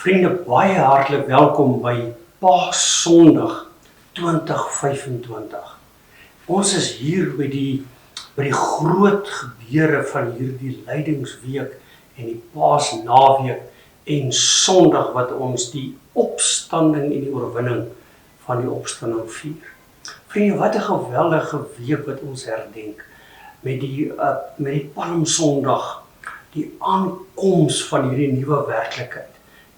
Vriende, baie hartlik welkom by Paasondag 2025. Ons is hier by die groot gebeure van hierdie lydingsweek en die Paasnaweek en Sondag wat ons die opstanding en die oorwinning van die opstanding vier. Vriende, wat 'n geweldige week wat ons herdenk met die Palmsondag, die aankoms van hierdie nuwe werklikheid.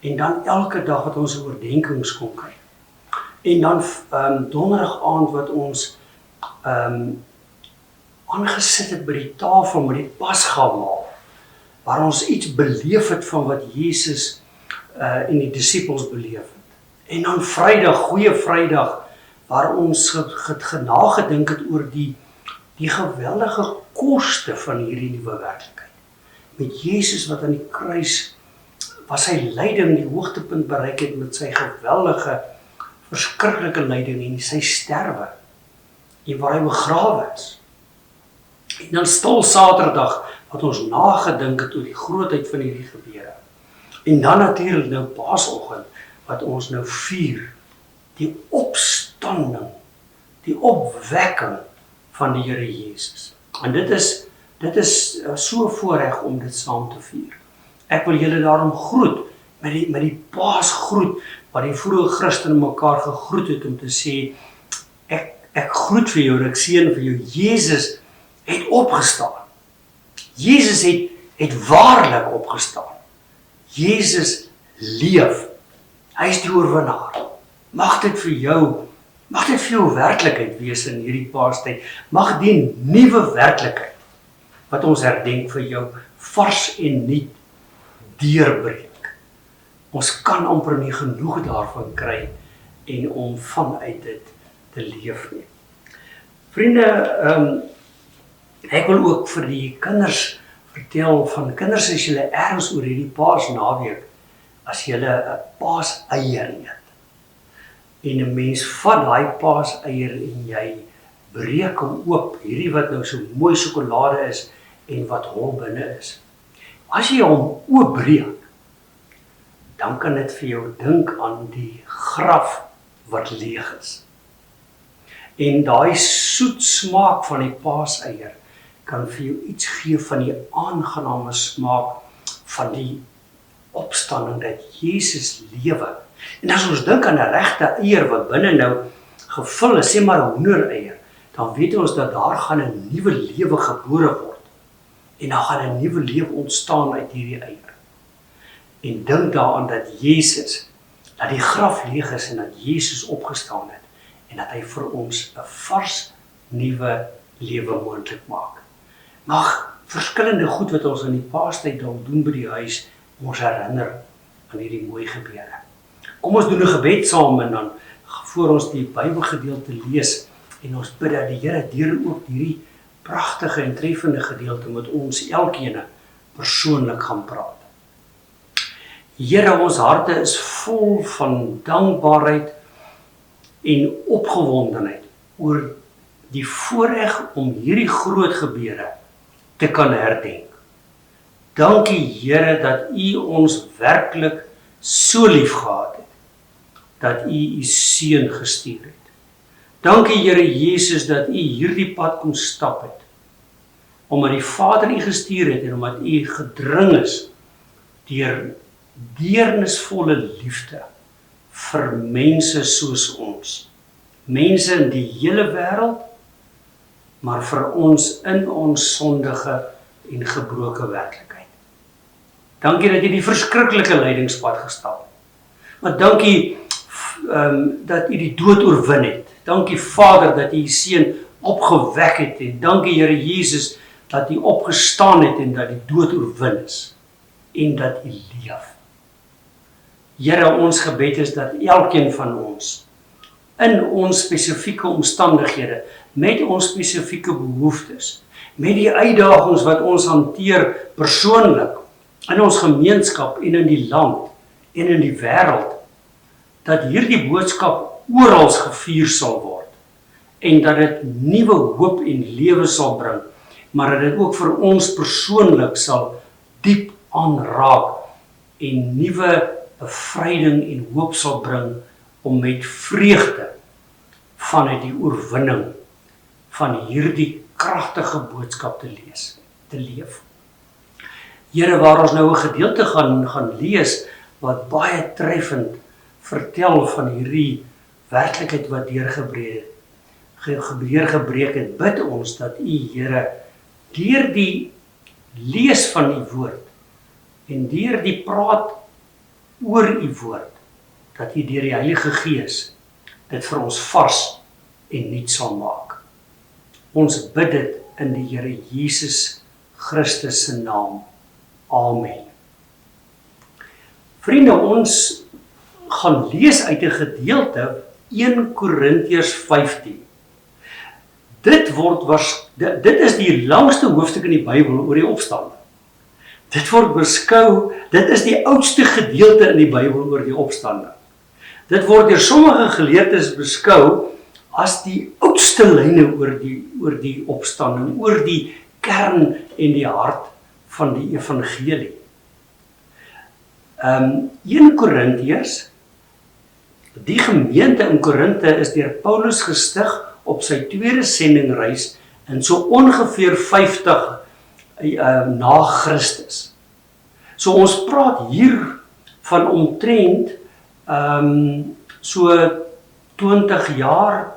En dan elke dag wat ons oordenkings kon kry. En dan donderdag aand wat ons aangesit het by die tafel met die Pasgamaal, waar ons iets beleef het van wat Jesus en die disippels beleef het. En dan Vrydag, Goeie Vrydag, waar ons nagedink het oor die geweldige koste van hierdie nuwe werklikheid. Met Jesus wat aan die kruis was sy lyding die hoogtepunt bereik het met sy geweldige, verskriklike lyding en sy sterwe, en waar hy begrawe is. En dan Stil Saterdag, wat ons nagedink het oor die grootheid van hierdie gebeure. En dan natuurlik nou Paasoggend, wat ons nou vier, die opstanding, die opwekking van die Here Jesus. En dit is so voorreg om dit saam te vier. Ek wil julle daarom groet, met die Paasgroet, wat die vroeë Christene mekaar gegroet het om te sê, ek groet vir jou en ek seën vir jou, Jezus het opgestaan. Jezus het waarlik opgestaan. Jezus leef. Hy is die oorwinnaar. Mag dit vir jou werklikheid wees in hierdie Paastyd. Mag die nuwe werklikheid, wat ons herdenk vir jou, vars en nuut deurbreek. Ons kan amper nie genoeg daarvan kry en om vanuit dit te leef nie. Vriende, ek wil ook vir die kinders vertel van kinders as julle ergens oor hierdie Paasnaweek, as julle 'n paaseier eet. En 'n mens vat daai paaseier en jy breek hom oop, hierdie wat nou so mooi sjokolade is en wat hol binne is. As jy hom oopbreek, dan kan dit vir jou dink aan die graf wat leeg is. En daai soet smaak van die paaseier kan vir jou iets gee van die aangename smaak van die opstanding dat Jesus lewe. En as ons dink aan 'n regte eier wat binne nou gevul is, sê maar 'n hoendereier, dan weet ons dat daar gaan 'n nuwe lewe gebore word. En dan gaan 'n nuwe lewe ontstaan uit hierdie eier. En dink daaraan dat dat die graf leeg is en dat Jesus opgestaan het. En dat hy vir ons 'n vars, nuwe lewe moontlik maak. Mag verskillende goed wat ons in die Paastyd dalk doen by die huis, ons herinner aan hierdie mooi gebeure. Kom ons doen 'n gebed saam en dan voor ons die Bybelgedeelte lees en ons bid dat die Here deur ook hierdie pragtige en treffende gedeelte met ons elkeen persoonlik gaan praat. Here, ons harte is vol van dankbaarheid en opgewondenheid oor die voorreg om hierdie groot gebeure te kan herdenk. Dankie Here dat U ons werklik so lief gehad het, dat U U seun gestuur het. Dankie Here Jesus dat U hierdie pad kon stap het, omdat die Vader U gestuur het en omdat U gedring is deur deernisvolle liefde vir mense soos ons. Mense in die hele wêreld, maar vir ons in ons sondige en gebroke werklikheid. Dankie dat U die verskriklike lydingspad gestap het. Maar dankie dat U die dood oorwin het. Dankie Vader dat U U seun opgewek het en dankie Here Jesus dat U opgestaan het en dat die dood oorwin is en dat U leef. Here, ons gebed is dat elkeen van ons in ons spesifieke omstandighede, met ons spesifieke behoeftes, met die uitdagings wat ons hanteer persoonlik, in ons gemeenskap en in die land en in die wêreld, dat hierdie boodskap oral gevier sal word en dat dit nuwe hoop en lewe sal bring, maar dat dit ook vir ons persoonlik sal diep aanraak en nuwe bevryding en hoop sal bring om met vreugde vanuit die oorwinning van hierdie kragtige boodskap te leef. Here, waar ons nou 'n gedeelte gaan lees wat baie treffend vertel van hierdie werklikheid wat deurgebreek het, bid ons dat U, Here, deur die lees van U woord en deur die praat oor U woord, dat U deur die Heilige Gees dit vir ons vars en nuut sal maak. Ons bid dit in die Here Jesus Christus se naam. Amen. Vriende, ons gaan lees uit 'n gedeelte 1 Korintiërs 15. Dit is die langste hoofstuk in die Bybel oor die opstanding. Dit word beskou, dit is die oudste gedeelte in die Bybel oor die opstanding. Dit word deur sommige geleerdes beskou as die oudste lyne oor die opstanding, oor die kern en die hart van die evangelie. 1 Korintiërs, die gemeente in Korinthe is deur Paulus gestig op sy tweede sendingreis in so ongeveer 50 na Christus. So ons praat hier van omtrent so 20 jaar,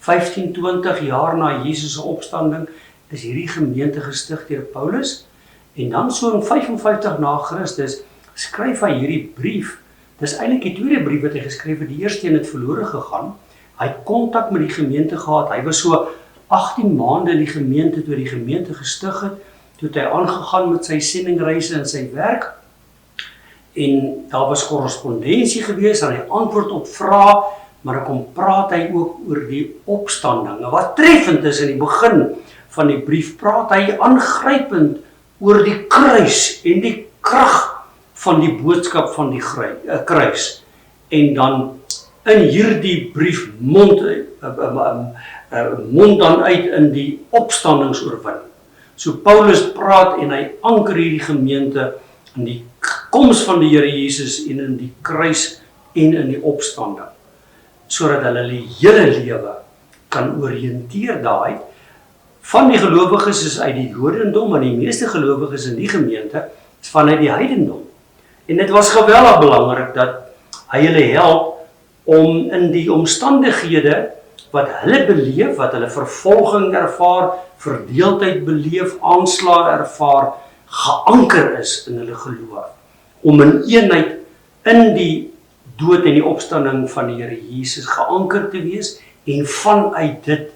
15-20 jaar na Jesus se opstanding is hierdie gemeente gestig deur Paulus. En dan so in 55 na Christus skryf hy hierdie brief. Dis eintlik die tweede brief wat hy geskryf het. Die eerste een het verlore gegaan. Hy het kontak met die gemeente gehad. Hy was so 18 maande in die gemeente toe die gemeente gestig het. Toe het hy aangegaan met sy sendingreise en sy werk. En daar was korrespondensie gewees en hy antwoord op vrae, maar dan kom praat hy ook oor die opstanding. Nou wat treffend is in die begin van die brief, praat hy aangrypend oor die kruis en die krag van die boodskap van die kruis. En dan in hierdie brief mond dan uit in die opstandingsoorwinning. So Paulus praat en hy anker hierdie gemeente in die koms van die Here Jesus en in die kruis en in die opstanding, sodat hulle die hele lewe kan oriënteer daai. Van die gelowiges is uit die Jodendom, en die meeste gelowiges in die gemeente is vanuit die heidendom. En dit was geweldig belangrik dat hy hulle help om in die omstandighede wat hulle beleef, wat hulle vervolging ervaar, verdeeldheid beleef, aanslae ervaar, geanker is in hulle geloof, om in eenheid in die dood en die opstanding van die Here Jesus geanker te wees en vanuit dit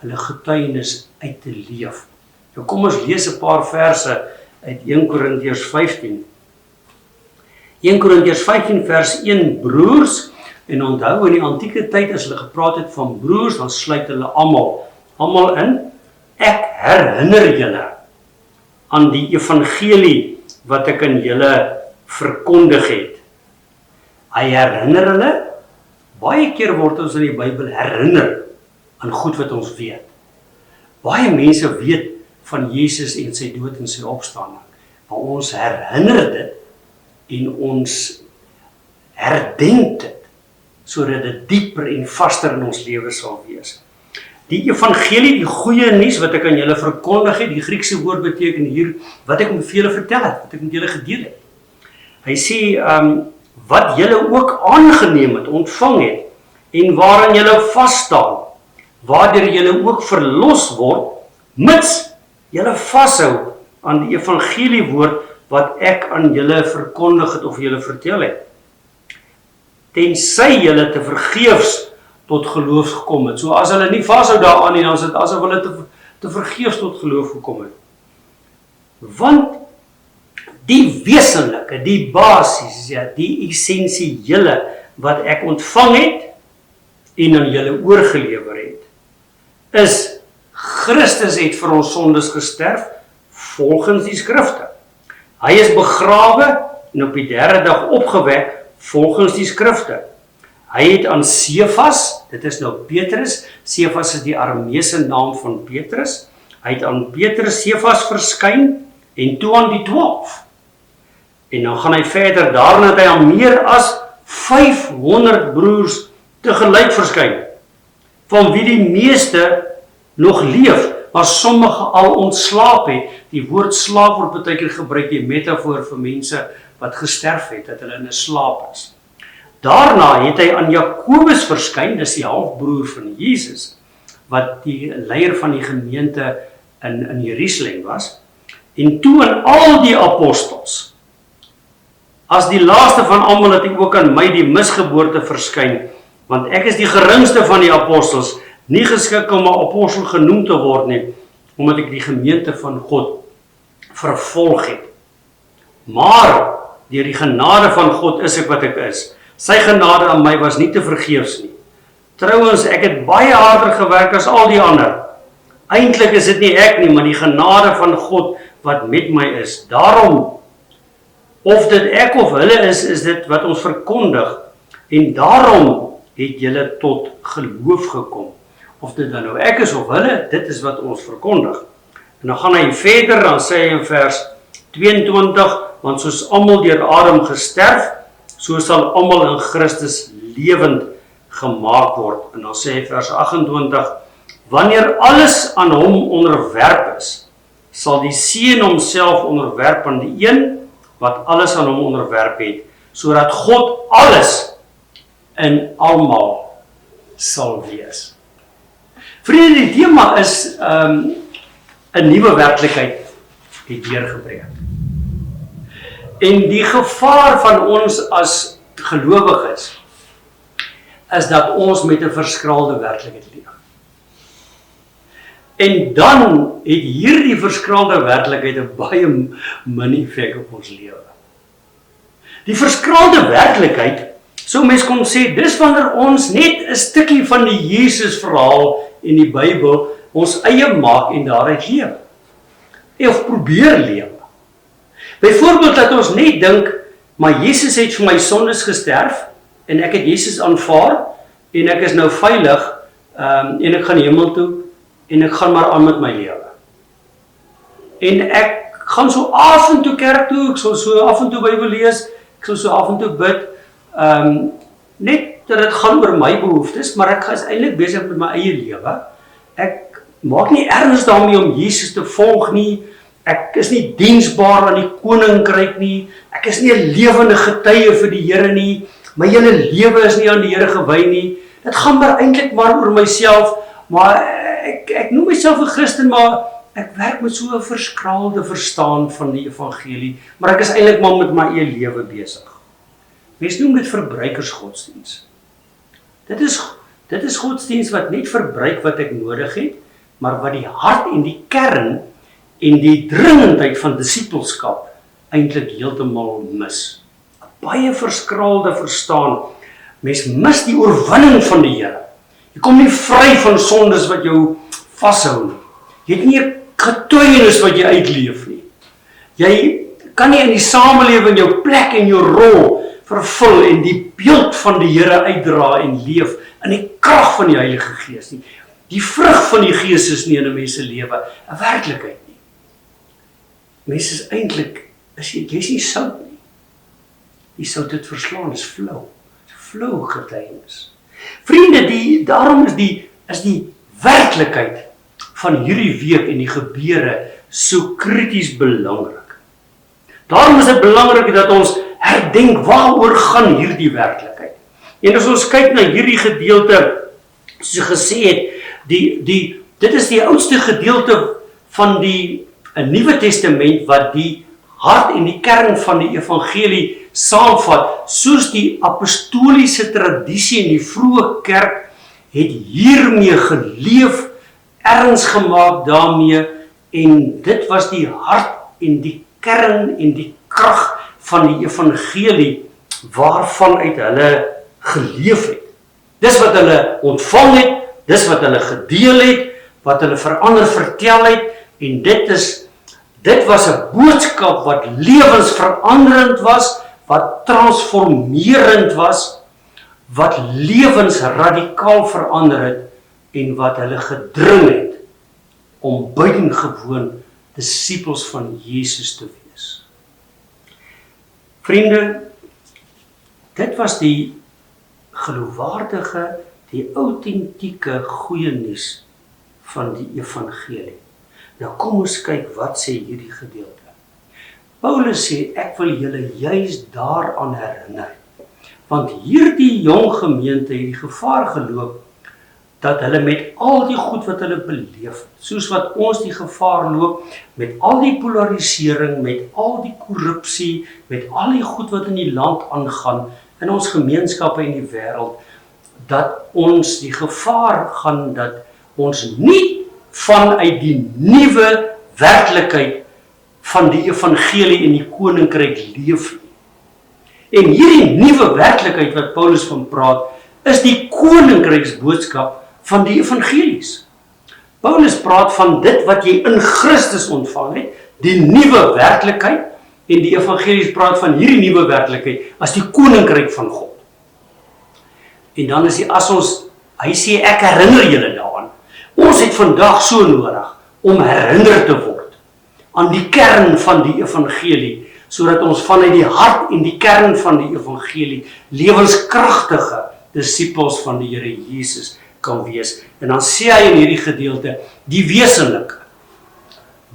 hulle getuienis uit te leef. Nou kom ons lees 'n paar verse uit 1 Korintiërs 15. 1 Korintiërs 15 vers 1, broers, en onthou in die antieke tyd as hulle gepraat het van broers, dan sluit hulle almal in. Ek herinner julle aan die evangelie wat ek aan julle verkondig het. Hy herinner hulle, baie keer word ons in die Bybel herinner aan goed wat ons weet. Baie mense weet van Jesus en sy dood en sy opstanding, maar ons herinner dit en ons herdenk dit, sodat dit dieper en vaster in ons lewe sal wees. Die evangelie, die goeie nuus wat ek aan julle verkondig het, die Griekse woord beteken hier, wat ek met julle vertel het, wat ek met julle gedeel het. Hy sê, wat julle ook aangeneem het, ontvang het, en waaraan julle vasstaan, waardeur julle ook verlos word, mits julle vashou aan die evangeliewoord wat ek aan julle verkondig het of julle vertel het. Tensy julle te vergeefs tot geloof gekom het. So as hulle nie vashou daaraan nie, dan is dit asof hulle te vergeefs tot geloof gekom het. Want die wesenlike, die basis, ja, die essensiële wat ek ontvang het en aan julle oorgelewer het, is Christus het vir ons sondes gesterf volgens die skrifte. Hy is begrawe en op die derde dag opgewek volgens die skrifte. Hy het aan Sefas, dit is nou Petrus, Sefas is die Arameese naam van Petrus, hy het aan Petrus Sefas verskyn en toe aan die 12. En dan gaan hy verder, daarna het hy aan meer as 500 broers tegelijk verskyn, van wie die meeste nog leef, maar sommige al ontslaap het. Die woord slaap word baie keer gebruik, die metafoor vir mense wat gesterf het, dat hulle in 'n slaap is. Daarna het hy aan Jakobus verskyn, dis die halfbroer van Jesus, wat die leier van die gemeente in Jerusalem was, en toe aan al die apostels. As die laaste van almal het hy ook aan my, die misgeboorte, verskyn, want ek is die geringste van die apostels, nie geskik om 'n apostel genoem te word nie, omdat ek die gemeente van God vervolg het. Maar deur die genade van God is ek wat ek is. Sy genade aan my was nie te vergeefs nie. Trouwens, ek het baie harder gewerk as al die ander. Eintlik is dit nie ek nie, maar die genade van God wat met my is. Daarom, of dit ek of hulle is dit wat ons verkondig, en daarom het julle tot geloof gekom. Of dit dan nou ek is of hulle, dit is wat ons verkondig. En dan gaan hy verder, dan sê hy in vers 22, want soos almal deur Adam gesterf, so sal almal in Christus lewend gemaak word. En dan sê hy vers 28, wanneer alles aan hom onderwerp is, sal die Seun homself onderwerp aan die een wat alles aan hom onderwerp het, sodat God alles in almal sal wees. Vriende, die tema is 'n nuwe werklikheid het deurgebreek. En die gevaar van ons as gelowiges is dat ons met 'n verskraalde werklikheid leef. En dan het hierdie verskraalde werklikheid 'n baie min effek op ons lewe. Die verskraalde werklikheid, sou mens kon sê, dis wanneer ons net 'n stukkie van die Jesus verhaal en die Bybel ons eie maak en daaruit lewe. Of probeer lewe. Byvoorbeeld dat ons net dink, maar Jesus het vir my sondes gesterf, en ek het Jesus aanvaar, en ek is nou veilig, en ek gaan hemel toe, en ek gaan maar aan met my lewe. En ek gaan so af en toe kerk toe, ek sal so af en toe Bybel lees, ek sal so af en toe bid, net dat dit gaan oor my behoeftes, maar ek is eintlik besig met my eie lewe. Ek maak nie erns daarmee om Jesus te volg nie, ek is nie diensbaar aan die koninkryk nie, ek is nie 'n lewende getuie vir die Here nie, my hele lewe is nie aan die Here gewy nie, dit gaan maar eintlik maar oor myself, maar ek noem myself 'n Christen, maar ek werk met so 'n verskraalde verstaan van die evangelie, maar ek is eintlik maar met my eie lewe besig. Mens noem dit verbruikersgodsdiens. Dit is godsdiens wat net verbruik wat ek nodig het, maar wat die hart en die kern en die dringendheid van disippelskap eintlik heeltemal mis. 'n Baie verskraalde verstaan. Mens mis die oorwinning van die Here. Jy kom nie vry van sondes wat jou vashou nie. Jy het nie 'n getuienis wat jy uitleef nie. Jy kan nie in die samelewing jou plek en jou rol vervul en die beeld van die Here uitdra en leef in die krag van die Heilige Gees nie. Die vrug van die Gees is nie in 'n mens se lewe 'n werklikheid nie. Mens is eintlik, jy's nie sout nie. Die sout het verslaan, is flou. Flou getuienis. Vriende, daarom is die werklikheid van hierdie week en die gebeure so krities belangrik. Daarom is dit belangrik dat ons herdenk waaroor gaan hierdie werklikheid. En as ons kyk na hierdie gedeelte, soos ek gesê het, dit is die oudste gedeelte van die Nuwe Testament wat die hart en die kern van die evangelie saamvat, soos die apostoliese tradisie in die vroeë kerk het hiermee geleef, erns gemaak daarmee, en dit was die hart en die kern en die krag van die evangelie waarvan uit hulle geleef het. Dis wat hulle ontvang het, dis wat hulle gedeel het, wat hulle vir ander vertel het, en dit was 'n boodskap wat lewensveranderend was, wat transformerend was, wat lewens radikaal verander het, en wat hulle gedring het om buitengewoon disippels van Jesus te wees. Vriende, dit was die geloofwaardige, die autentieke goeie nuus van die evangelie. Nou kom ons kyk wat sê hierdie gedeelte. Paulus sê, ek wil julle juis daaraan herinner, want hierdie jong gemeente het die gevaar geloop, dat hulle met al die goed wat hulle beleef het, soos wat ons die gevaar loop, met al die polarisering, met al die korrupsie, met al die goed wat in die land aangaan, in ons gemeenskappe en die wêreld, dat ons die gevaar gaan, dat ons nie vanuit die nuwe werklikheid van die evangelie en die koninkryk leef nie. En hierdie nuwe werklikheid wat Paulus van praat, is die koninkryksboodskap van die evangelies. Paulus praat van dit wat jy in Christus ontvang het, die nuwe werklikheid, en die evangelies praat van hierdie nuwe werklikheid as die koninkryk van God. En dan is hy sê, ek herinner julle daaraan. Ons het vandag so nodig om herinner te word aan die kern van die evangelie, sodat ons vanuit die hart en die kern van die evangelie lewenskragtige disippels van die Here Jesus kan wees. En dan sê hy in hierdie gedeelte, die wesenlike,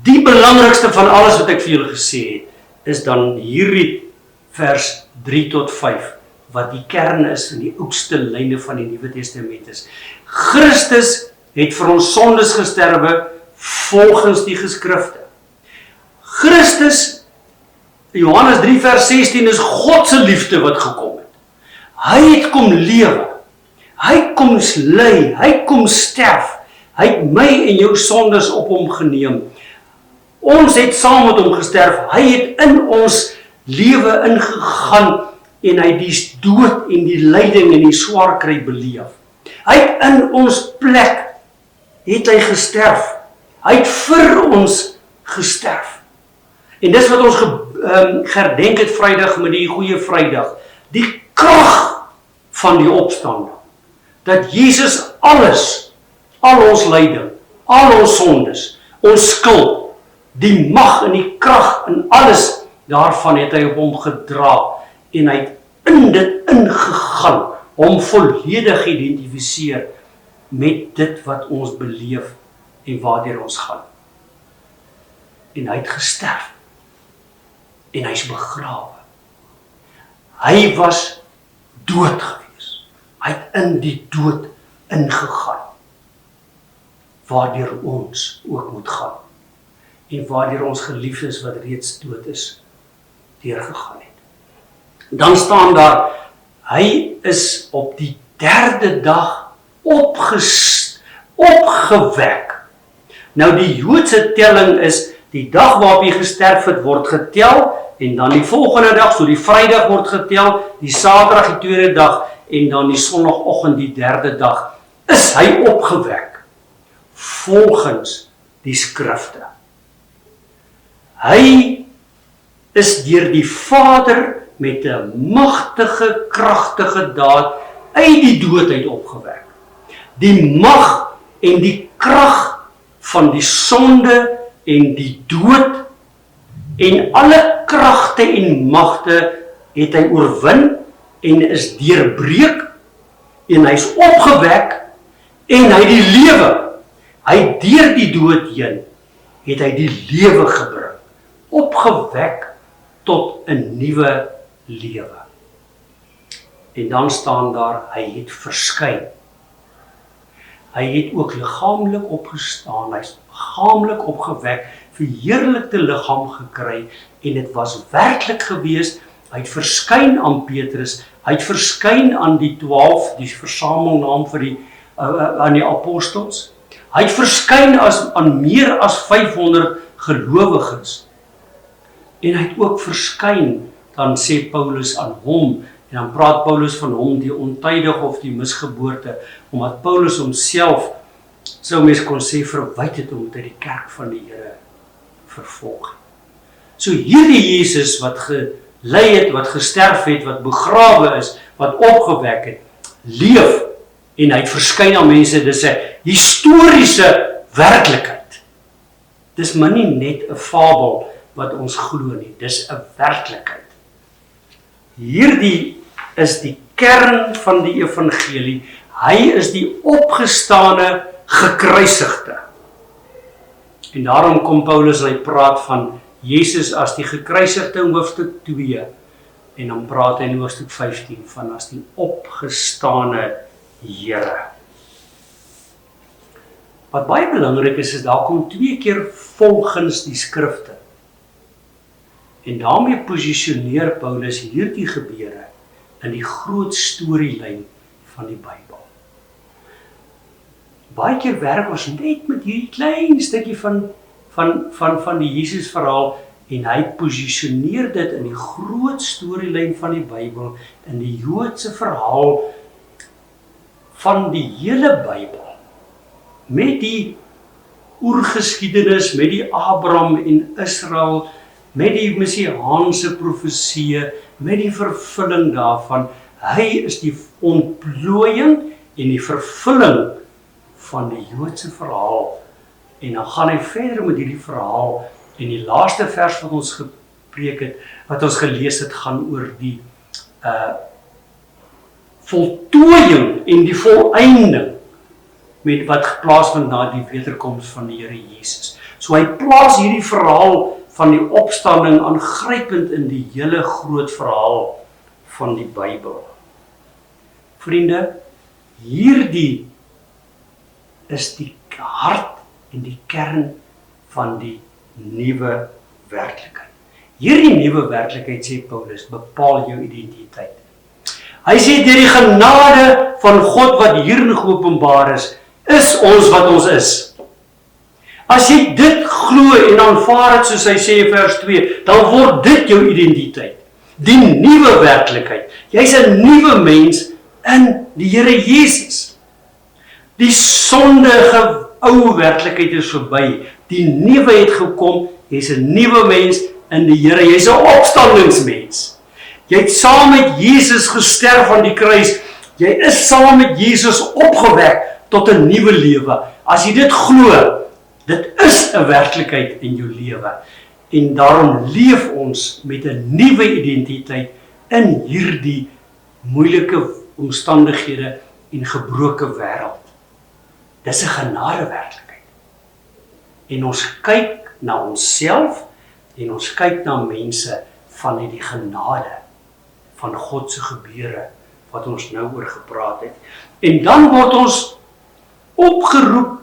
die belangrikste van alles wat ek vir julle gesê het, is dan hierdie vers 3 tot 5, wat die kern is in die oudste lyne van die Nuwe Testament is. Christus het vir ons sondes gesterwe volgens die geskrifte. Christus, Johannes 3 vers 16, is God se liefde wat gekom het. Hy het kom lewe, hy kom ly, hy kom sterf, hy het my en jou sondes op hom geneem. Ons het saam met hom gesterf, hy het in ons lewe ingegaan, en hy die dood en die lyding en die swaar kry beleef. Hy het in ons plek, het hy gesterf. Hy het vir ons gesterf. En dis wat ons gedenk het Vrydag met die goeie Vrydag. Die krag van die opstanding. Dat Jesus alles, al ons lyding, al ons sondes, ons skuld, die mag en die krag en alles daarvan het hy op hom gedra. En hy het in dit ingegaan, om volledig geïdentifiseer met dit wat ons beleef en waardeur ons gaan. En hy het gesterf. En hy is begrawe. Hy was dood gewees. Hy het in die dood ingegaan. Waardeur ons ook moet gaan. En waardeur ons geliefdes wat reeds dood is, deurgegaan het. Dan staan daar, hy is op die 3de dag opgewek. Nou die Joodse telling is, die dag waarop hy gesterf het, word getel, en dan die volgende dag, so die Vrydag word getel, die Saterdag die 2de dag, en dan die Sondagoggend die 3de dag, is hy opgewek, volgens die skrifte. Hy is deur die Vader met 'n magtige, kragtige daad uit die dood uit opgewek. Die mag en die krag van die sonde en die dood en alle kragte en magte het hy oorwin en is deurbreek en hy is opgewek en hy die lewe. Hy deur die dood heen het hy die lewe gebring. Opgewek tot 'n nuwe lewe. En dan staan daar, hy het verskyn. Hy het ook liggaamlik opgestaan, hy is liggaamlik opgewek, verheerlikte liggaam gekry, en dit was werklik gewees, hy het verskyn aan Petrus, hy het verskyn aan die 12, die versamelnaam vir aan die apostels, hy het verskyn aan meer as 500 gelowiges, en hy het ook verskyn, dan sê Paulus aan hom, en dan praat Paulus van hom, die ontydige of die misgeboorte, omdat Paulus homself, sou mens kon sê, verwyd het om uit die kerk van die Here vervolg. So hierdie Jesus wat gelei het, wat gesterf het, wat begrawe is, wat opgewek het, leef, en hy het verskyn aan mense, dis 'n historiese werklikheid. Dis maar nie net 'n fabel wat ons glo nie, dis 'n werklikheid. Hierdie is die kern van die evangelie. Hy is die opgestane gekruisigde. En daarom kom Paulus en hy praat van Jesus as die gekruisigde in hoofstuk 2 en dan praat hy in hoofstuk 15 van as die opgestane Here. Wat baie belangrik is daar kom 2 keer volgens die skrifte. En daarmee posisioneer Paulus hierdie gebeure in die groot storielyn van die Bybel. Baie keer werk ons net met hierdie klein stukkie van die Jesus verhaal en hy posisioneer dit in die groot storielyn van die Bybel, in die Joodse verhaal van die hele Bybel, met die oergeskiedenis, met die Abraham en Israel, met die messiaanse profeseë, met die vervulling daarvan. Hy is die ontplooiing en die vervulling van die Joodse verhaal. En dan gaan hy verder met hierdie verhaal en die laaste vers wat ons gepreek het, wat ons gelees het, gaan oor die voltooiing en die volëinding met wat plaasvind na die wederkoms van die Here Jesus. So hy plaas hierdie verhaal van die opstanding aangrypend in die hele groot verhaal van die Bybel. Vriende, hierdie is die hart en die kern van die nuwe werklikheid. Hierdie nuwe werklikheid, sê Paulus, bepaal jou identiteit. Hy sê deur die genade van God wat hierin geopenbaar is ons wat ons is. As jy dit glo en aanvaar het, soos hy sê in vers 2, dan word dit jou identiteit. Die nuwe werklikheid. Jy's 'n nuwe mens in die Here Jesus. Die sondige ou werklikheid is verby. Die nuwe het gekom. Jy's 'n nuwe mens in die Here. Jy's 'n opstandingsmens. Jy het saam met Jesus gesterf aan die kruis. Jy is saam met Jesus opgewek tot 'n nuwe lewe. As jy dit glo, dit is 'n werklikheid in jou lewe. En daarom leef ons met 'n nuwe identiteit in hierdie moeilike omstandighede en gebroke wêreld. Dis 'n genade werklikheid. En ons kyk na onsself en ons kyk na mense vanuit die genade van God se gebeure wat ons nou oor gepraat het. En dan word ons opgeroep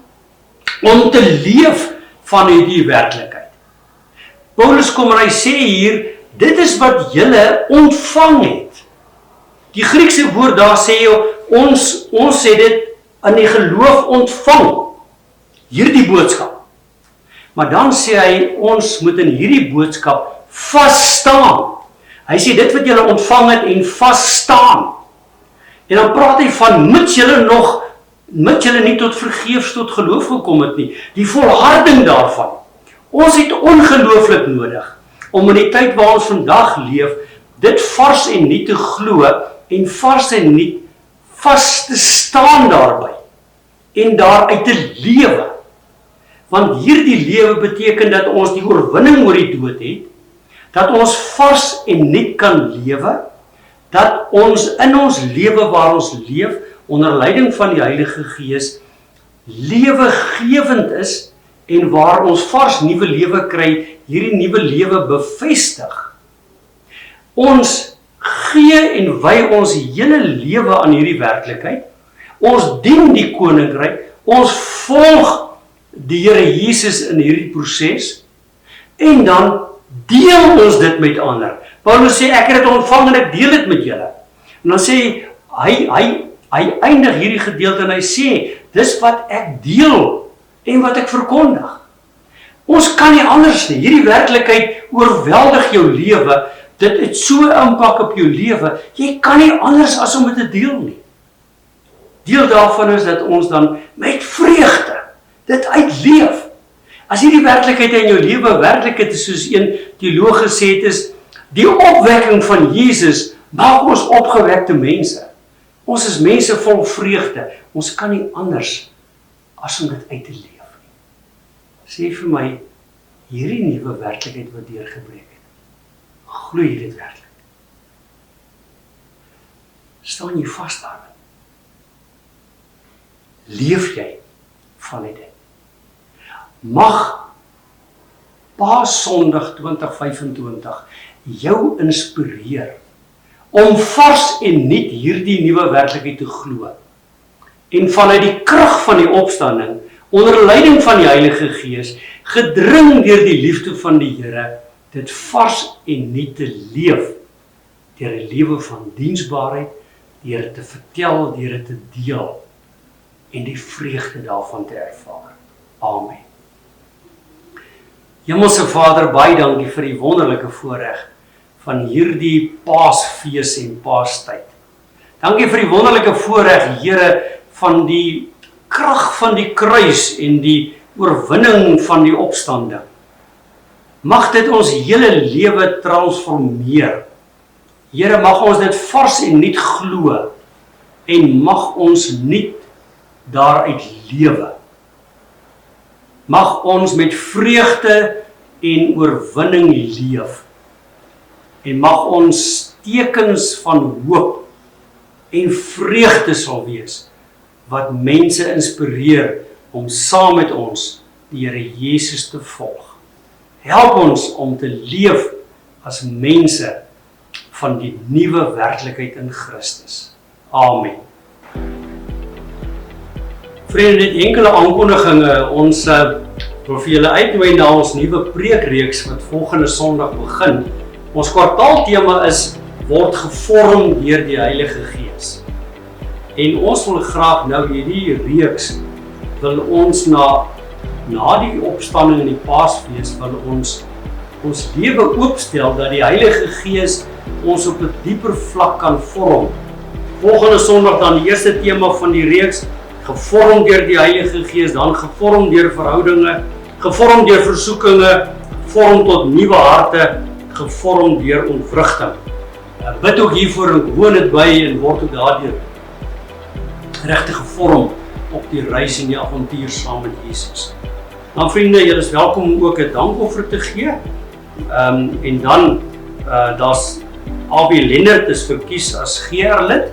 om te leef van hierdie werklikheid. Paulus kom en hy sê hier, dit is wat julle ontvang het. Die Griekse woord daar sê ons sê dit in die geloof ontvang, hierdie boodskap. Maar dan sê hy, ons moet in hierdie boodskap vas staan. Hy sê dit wat julle ontvang het en vas staan. En dan praat hy van, mits julle nie tot vergeefs tot geloof gekom het nie, die volharding daarvan. Ons het ongelooflik nodig, om in die tyd waar ons vandag leef, dit vars en nie te glo, en vars en nie vas te staan daarby, en daaruit te lewe. Want hierdie lewe beteken dat ons die oorwinning oor die dood het, dat ons vars en nie kan lewe, dat ons in ons lewe waar ons leef, onder leiding van die Heilige Gees, lewegewend is, en waar ons vars nuwe lewe kry, hierdie nuwe lewe bevestig. Ons gee en wy ons hele lewe aan hierdie werklikheid. Ons dien die koninkryk, ons volg die Here Jesus in hierdie proses, en dan deel ons dit met ander. Paulus sê, ek het dit ontvang en ek deel dit met julle. En dan sê hy eindig hierdie gedeelte en hy sê, dis wat ek deel en wat ek verkondig. Ons kan nie anders nie. Hierdie werklikheid oorweldig jou lewe. Dit het so impak op jou lewe. Jy kan nie anders as om dit te deel nie. Deel daarvan is dat ons dan met vreugde dit uitleef. As hierdie werklikheid in jou lewe werklikheid is, soos een teoloog gesê het, is die opwekking van Jesus maak ons opgewekte mense. Ons is mense vol vreugde. Ons kan nie anders as om dit uit te leef nie. Sê vir my, hierdie nuwe werklikheid wat deurgebreek het, glo jy dit werklik? Staan jy vas daarin? Leef jy vanuit dit? Mag Paasondag 2025 jou inspireer om vars en nuut hierdie nuwe werklikheid te glo en vanuit die krag van die opstanding onder leiding van die Heilige Gees, gedring deur die liefde van die Here, dit vars en nuut te leef, deur 'n lewe van diensbaarheid, deur dit te vertel, deur dit te deel, en die vreugde daarvan te ervaar. Amen. Hemelse Vader, baie dankie vir die wonderlike voorreg van hierdie Paasfees en Paastyd. Dankie vir die wonderlike voorreg, Here, van die krag van die kruis en die oorwinning van die opstanding. Mag dit ons hele lewe transformeer. Here, mag ons dit vars en nuut glo en mag ons nuut daaruit lewe. Mag ons met vreugde en oorwinning leef. En mag ons tekens van hoop en vreugde sal wees, wat mense inspireer om saam met ons die Here Jesus te volg. Help ons om te leef as mense van die nuwe werklikheid in Christus. Amen. Vriende, net enkele aankondigings. Ons wil vir julle uitnooi na ons nuwe preekreeks wat volgende Sondag begin. Ons kwartaaltema is word gevorm deur die Heilige Gees. En ons wil graag nou hierdie reeks wil ons na die opstanding en die Paasfees wil ons lewe oopstel dat die Heilige Gees ons op 'n dieper vlak kan vorm. Volgende Sondag dan die eerste tema van die reeks, gevorm deur die Heilige Gees, dan gevorm deur verhoudinge, gevorm deur versoekinge, gevorm tot nuwe harte, gevorm deur ontwrigting. Bid ook hiervoor en woon dit by en word ook daardeur regtig gevorm op die reis en die avontuur saam met Jesus. Dan vriende, julle is welkom om ook 'n dankoffer te gee. En dan daar's AB Lennert is verkies as GR-lid.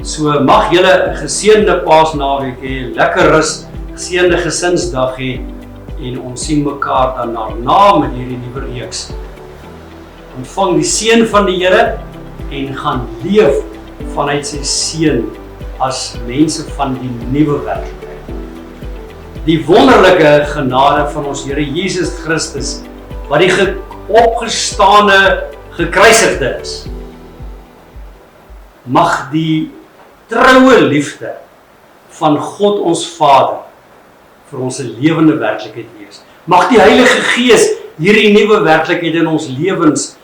So mag julle 'n geseënde Paasnaweek hê, lekker rus, geseënde gesinsdag hê en ons sien mekaar dan daarna met hierdie nuwe reeks. Ontvang die seën van die Here en gaan leef vanuit sy seën as mense van die nuwe werklikheid. Die wonderlike genade van ons Here Jesus Christus, wat die opgestane gekruisigde is, mag die troue liefde van God ons Vader vir ons 'n lewende werklikheid wees. Mag die Heilige Gees hierdie nuwe werklikheid in ons lewens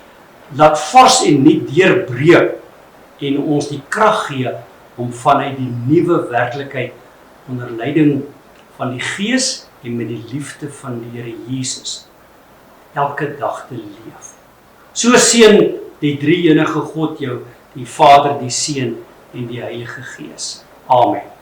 laat vars en nuut deurbreek en ons die krag gee om vanuit die nuwe werklikheid onder leiding van die Gees en met die liefde van die Here Jesus elke dag te leef. So seën die drie-enige God jou, die Vader, die Seun en die Heilige Gees. Amen.